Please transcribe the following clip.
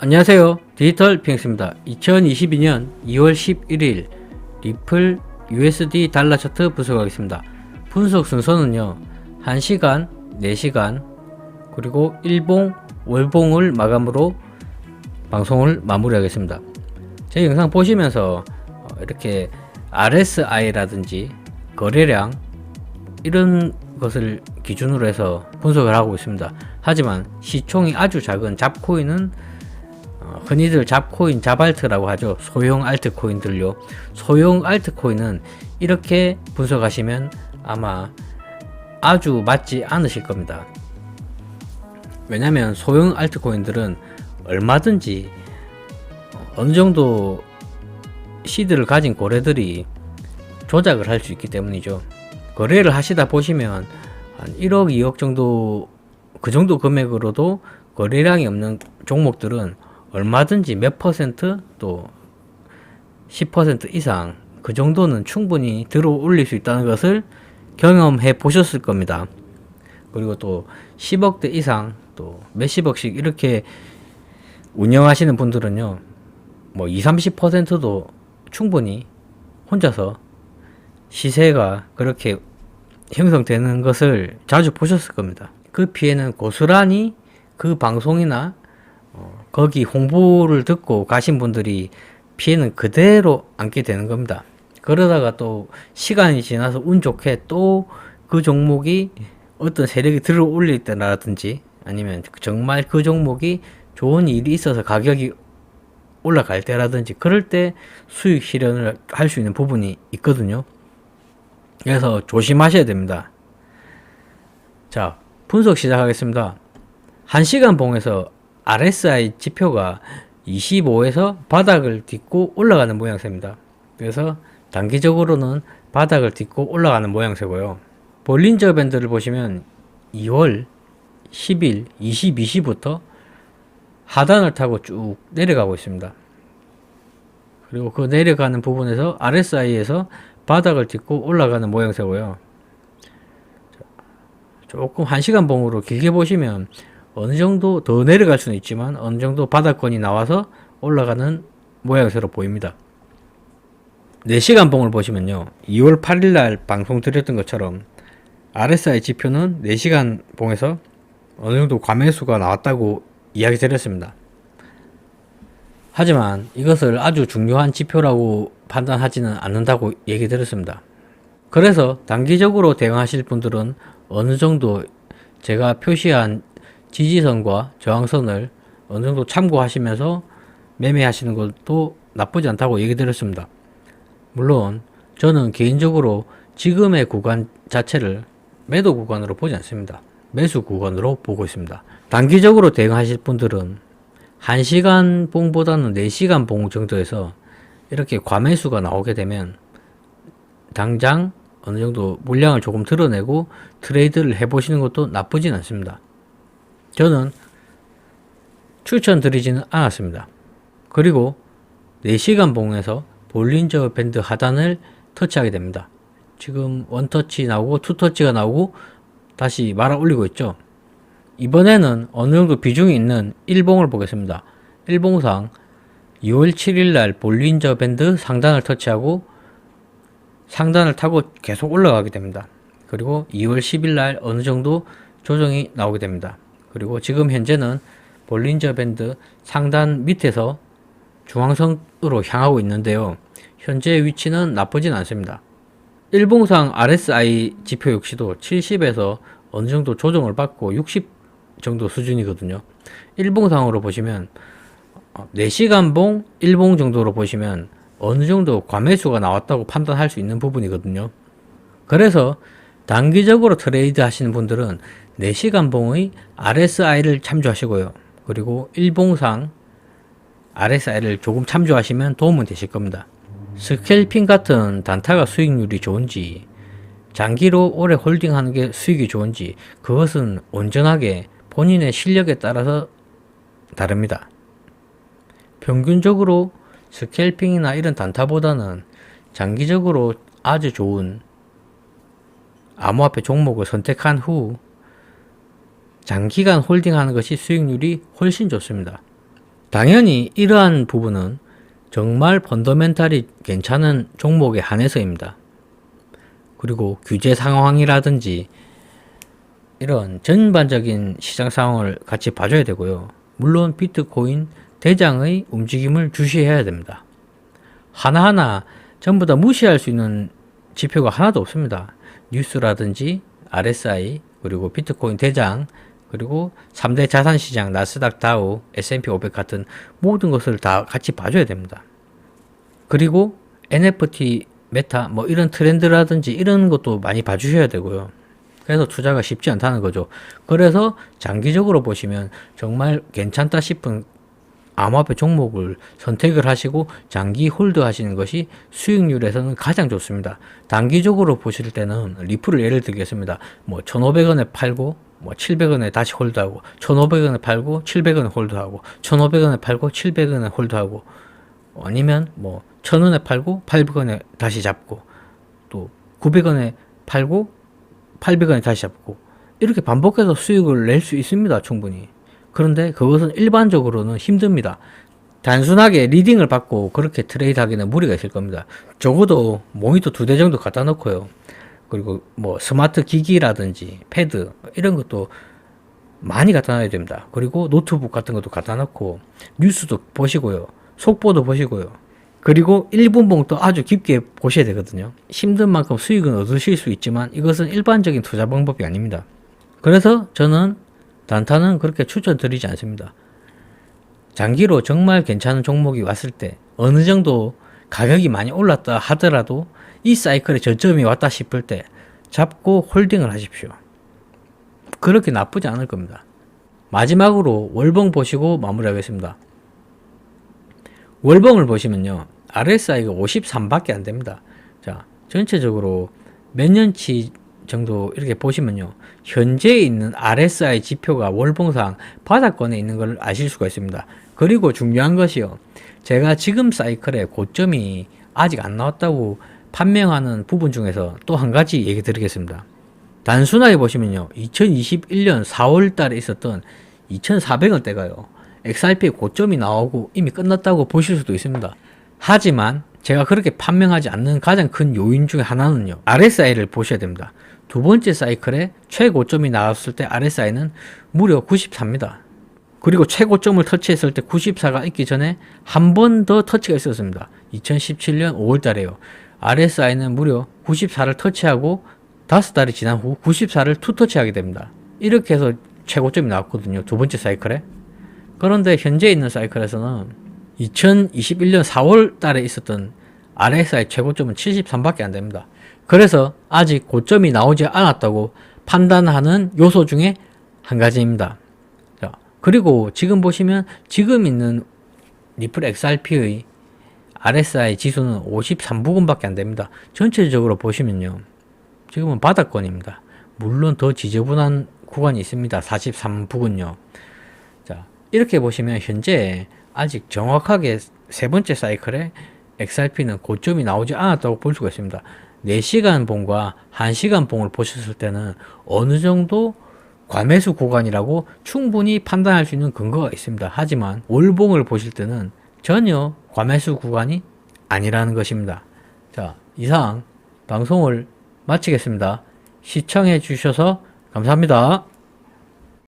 안녕하세요. 디지털 핑엑스입니다. 2022년 2월 11일 리플 USD 달러 차트 분석하겠습니다. 분석 순서는요. 1시간, 4시간, 그리고 일봉, 월봉을 마감으로 방송을 마무리하겠습니다. 제 영상 보시면서 이렇게 RSI라든지 거래량 이런 것을 기준으로 해서 분석을 하고 있습니다. 하지만 시총이 아주 작은 잡코인은 흔히들 잡코인, 잡알트라고 하죠. 소형 알트코인들요. 소형 알트코인은 이렇게 분석하시면 아마 아주 맞지 않으실 겁니다. 왜냐면 소형 알트코인들은 얼마든지 어느 정도 시드를 가진 고래들이 조작을 할 수 있기 때문이죠. 거래를 하시다 보시면 한 1억, 2억 정도, 그 정도 금액으로도 거래량이 없는 종목들은 얼마든지 몇 퍼센트 또 10% 이상 그 정도는 충분히 들어 올릴 수 있다는 것을 경험해 보셨을 겁니다. 그리고 또 10억대 이상 또 몇십억씩 이렇게 운영하시는 분들은요, 뭐 20, 30%도 충분히 혼자서 시세가 그렇게 형성되는 것을 자주 보셨을 겁니다. 그 피해는 고스란히 그 방송이나 거기 홍보를 듣고 가신 분들이 피해는 그대로 안게 되는 겁니다. 그러다가 또 시간이 지나서 운 좋게 또 그 종목이 어떤 세력이 들어 올릴 때라든지 아니면 정말 그 종목이 좋은 일이 있어서 가격이 올라갈 때라든지 그럴 때 수익 실현을 할 수 있는 부분이 있거든요. 그래서 조심하셔야 됩니다. 자, 분석 시작하겠습니다. 1시간 봉에서 RSI 지표가 25에서 바닥을 딛고 올라가는 모양새입니다. 그래서 단기적으로는 바닥을 딛고 올라가는 모양새고요. 볼린저 밴드를 보시면 2월 10일 22시부터 하단을 타고 쭉 내려가고 있습니다. 그리고 그 내려가는 부분에서 RSI에서 바닥을 딛고 올라가는 모양새고요. 조금 1시간 봉으로 길게 보시면 어느 정도 더 내려갈 수는 있지만 어느 정도 바닥권이 나와서 올라가는 모양새로 보입니다. 4시간 봉을 보시면요. 2월 8일 날 방송 드렸던 것처럼 RSI 지표는 4시간 봉에서 어느 정도 과매수가 나왔다고 이야기 드렸습니다. 하지만 이것을 아주 중요한 지표라고 판단하지는 않는다고 얘기 드렸습니다. 그래서 단기적으로 대응하실 분들은 어느 정도 제가 표시한 지지선과 저항선을 어느 정도 참고하시면서 매매하시는 것도 나쁘지 않다고 얘기 드렸습니다. 물론 저는 개인적으로 지금의 구간 자체를 매도 구간으로 보지 않습니다. 매수 구간으로 보고 있습니다. 단기적으로 대응하실 분들은 1시간 봉보다는 4시간 봉 정도에서 이렇게 과매수가 나오게 되면 당장 어느 정도 물량을 조금 드러내고 트레이드를 해보시는 것도 나쁘진 않습니다. 저는 추천드리지는 않았습니다. 그리고 4시간 봉에서 볼린저 밴드 하단을 터치하게 됩니다. 지금 원터치 나오고 투터치가 나오고 다시 말아 올리고 있죠. 이번에는 어느 정도 비중이 있는 일봉을 보겠습니다. 일봉상 2월 7일 날 볼린저 밴드 상단을 터치하고 상단을 타고 계속 올라가게 됩니다. 그리고 2월 10일 날 어느 정도 조정이 나오게 됩니다. 그리고 지금 현재는 볼린저 밴드 상단 밑에서 중앙선으로 향하고 있는데요. 현재 위치는 나쁘진 않습니다. 일봉상 RSI 지표 역시도 70에서 어느 정도 조정을 받고 60 정도 수준이거든요. 일봉상으로 보시면 4시간 봉, 일봉 정도로 보시면 어느 정도 과매수가 나왔다고 판단할 수 있는 부분이거든요. 그래서 단기적으로 트레이드 하시는 분들은 4시간 봉의 RSI를 참조하시고요. 그리고 일봉상 RSI를 조금 참조하시면 도움은 되실 겁니다. 스캘핑 같은 단타가 수익률이 좋은지 장기로 오래 홀딩하는 게 수익이 좋은지 그것은 온전하게 본인의 실력에 따라서 다릅니다. 평균적으로 스캘핑이나 이런 단타보다는 장기적으로 아주 좋은 암호화폐 종목을 선택한 후 장기간 홀딩하는 것이 수익률이 훨씬 좋습니다. 당연히 이러한 부분은 정말 펀더멘탈이 괜찮은 종목에 한해서입니다. 그리고 규제 상황이라든지 이런 전반적인 시장 상황을 같이 봐줘야 되고요. 물론 비트코인 대장의 움직임을 주시해야 됩니다. 하나하나 전부 다 무시할 수 있는 지표가 하나도 없습니다. 뉴스라든지 RSI, 그리고 비트코인 대장, 그리고 3대 자산시장, 나스닥, 다우, S&P 500 같은 모든 것을 다 같이 봐줘야 됩니다. 그리고 NFT, 메타, 뭐 이런 트렌드라든지 이런 것도 많이 봐주셔야 되고요. 그래서 투자가 쉽지 않다는 거죠. 그래서 장기적으로 보시면 정말 괜찮다 싶은 암호화폐 종목을 선택을 하시고 장기 홀드 하시는 것이 수익률에서는 가장 좋습니다. 단기적으로 보실 때는 리플을 예를 들겠습니다. 뭐 1,500원에 팔고 뭐 700원에 다시 홀드하고 1,500원에 팔고 700원에 홀드하고 1,500원에 팔고 700원에 홀드하고 아니면 뭐 1,000원에 팔고 800원에 다시 잡고 또 900원에 팔고 800원에 다시 잡고 이렇게 반복해서 수익을 낼 수 있습니다. 충분히. 그런데 그것은 일반적으로는 힘듭니다. 단순하게 리딩을 받고 그렇게 트레이드 하기는 무리가 있을 겁니다. 적어도 모니터 2대 정도 갖다 놓고요. 그리고 뭐 스마트 기기라든지 패드 이런 것도 많이 갖다 놔야 됩니다. 그리고 노트북 같은 것도 갖다 놓고 뉴스도 보시고요. 속보도 보시고요. 그리고 1분봉도 아주 깊게 보셔야 되거든요. 힘든 만큼 수익은 얻으실 수 있지만 이것은 일반적인 투자 방법이 아닙니다. 그래서 저는 단타는 그렇게 추천드리지 않습니다. 장기로 정말 괜찮은 종목이 왔을 때 어느 정도 가격이 많이 올랐다 하더라도 이 사이클의 저점이 왔다 싶을 때 잡고 홀딩을 하십시오. 그렇게 나쁘지 않을 겁니다. 마지막으로 월봉 보시고 마무리하겠습니다. 월봉을 보시면요. RSI가 53밖에 안 됩니다. 자, 전체적으로 몇 년치 정도 이렇게 보시면요. 현재 있는 RSI 지표가 월봉상 바닥권에 있는 걸 아실 수가 있습니다. 그리고 중요한 것이요. 제가 지금 사이클의 고점이 아직 안 나왔다고 판명하는 부분 중에서 또 한 가지 얘기 드리겠습니다. 단순하게 보시면요. 2021년 4월 달에 있었던 2,400원대가요. XRP 고점이 나오고 이미 끝났다고 보실 수도 있습니다. 하지만 제가 그렇게 판명하지 않는 가장 큰 요인 중에 하나는요. RSI를 보셔야 됩니다. 두 번째 사이클에 최고점이 나왔을 때 RSI는 무려 94입니다. 그리고 최고점을 터치했을 때 94가 있기 전에 한 번 더 터치가 있었습니다. 2017년 5월 달에요. RSI는 무려 94를 터치하고 5달이 지난 후 94를 투터치하게 됩니다. 이렇게 해서 최고점이 나왔거든요. 두 번째 사이클에. 그런데 현재 있는 사이클에서는 2021년 4월 달에 있었던 RSI 최고점은 73밖에 안 됩니다. 그래서 아직 고점이 나오지 않았다고 판단하는 요소 중에 한 가지입니다. 자, 그리고 지금 보시면 지금 있는 리플 XRP의 RSI 지수는 53부근밖에 안 됩니다. 전체적으로 보시면요. 지금은 바닥권입니다. 물론 더 지저분한 구간이 있습니다. 43부근요. 자, 이렇게 보시면 현재 아직 정확하게 세 번째 사이클에 XRP는 고점이 나오지 않았다고 볼 수가 있습니다. 4시간 봉과 1시간 봉을 보셨을 때는 어느 정도 과매수 구간이라고 충분히 판단할 수 있는 근거가 있습니다. 하지만 월봉을 보실 때는 전혀 과매수 구간이 아니라는 것입니다. 자, 이상 방송을 마치겠습니다. 시청해 주셔서 감사합니다.